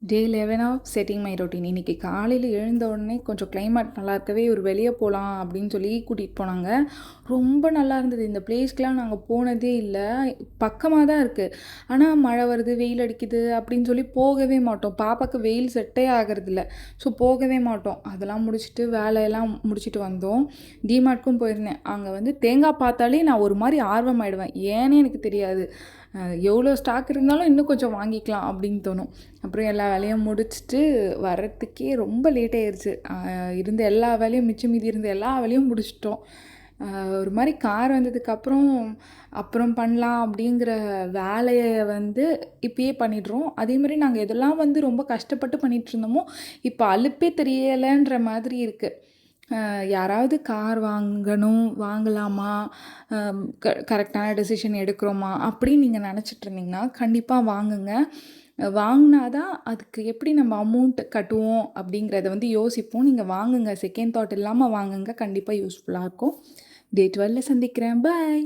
Day 11 of setting my routine. இன்றைக்கி காலையில் எழுந்த உடனே கொஞ்சம் கிளைமேட் நல்லா இருக்கவே ஒரு வெளியே போகலாம் அப்படின்னு சொல்லி கூட்டிகிட்டு போனாங்க. ரொம்ப நல்லா இருந்தது. இந்த பிளேஸ்க்கெலாம் நாங்கள் போனதே இல்லை. பக்கமாக தான் இருக்குது. ஆனால் மழை வருது, வெயில் அடிக்குது அப்படின்னு சொல்லி போகவே மாட்டோம். பாப்பாவுக்கு வெயில் செட்டே ஆகிறதில்ல. ஸோ போகவே மாட்டோம். அதெல்லாம் முடிச்சுட்டு வேலையெல்லாம் முடிச்சுட்டு வந்தோம். டிமார்ட்க்கும் போயிருந்தேன். அங்கே வந்து தேங்காய் பார்த்தாலே நான் ஒரு மாதிரி ஆர்வமாயிடுவேன். ஏன்னு எனக்கு தெரியாது. எவ்வளோ ஸ்டாக் இருந்தாலும் இன்னும் கொஞ்சம் வாங்கிக்கலாம் அப்படின்னு தோணும். அப்புறம் எல்லா வேலையும் முடிச்சுட்டு வர்றதுக்கே ரொம்ப லேட் ஆயிடுச்சு. இருந்த எல்லா வேலையும் மிச்சம் மீதி இருந்த எல்லா வேலையும் முடிச்சிட்டோம். ஒரு மாதிரி கார் வந்ததுக்கப்புறம் அப்புறம் பண்ணலாம் அப்படிங்கிற வேலையை வந்து இப்பயே பண்ணிடுறோம். அதேமாதிரி நாங்கள் எதெல்லாம் வந்து ரொம்ப கஷ்டப்பட்டு பண்ணிகிட்ருந்தோமோ இப்போ அலுப்பே தெரியலைன்ற மாதிரி இருக்குது. யாராவது கார் வாங்கலாமா, கரெக்டான டெசிஷன் எடுக்கிறோமா அப்படின்னு நீங்கள் நினச்சிட்ருந்தீங்கன்னா கண்டிப்பாக வாங்குங்க. வாங்கினா தான் அதுக்கு எப்படி நம்ம அமௌண்ட் கட்டுவோம் அப்படிங்கிறத வந்து யோசிப்போம். நீங்கள் வாங்குங்க, செகண்ட் தாட் இல்லாமல் வாங்குங்க. கண்டிப்பாக யூஸ்ஃபுல்லாக இருக்கும். டே 12 சந்திக்கிறேன். பாய்.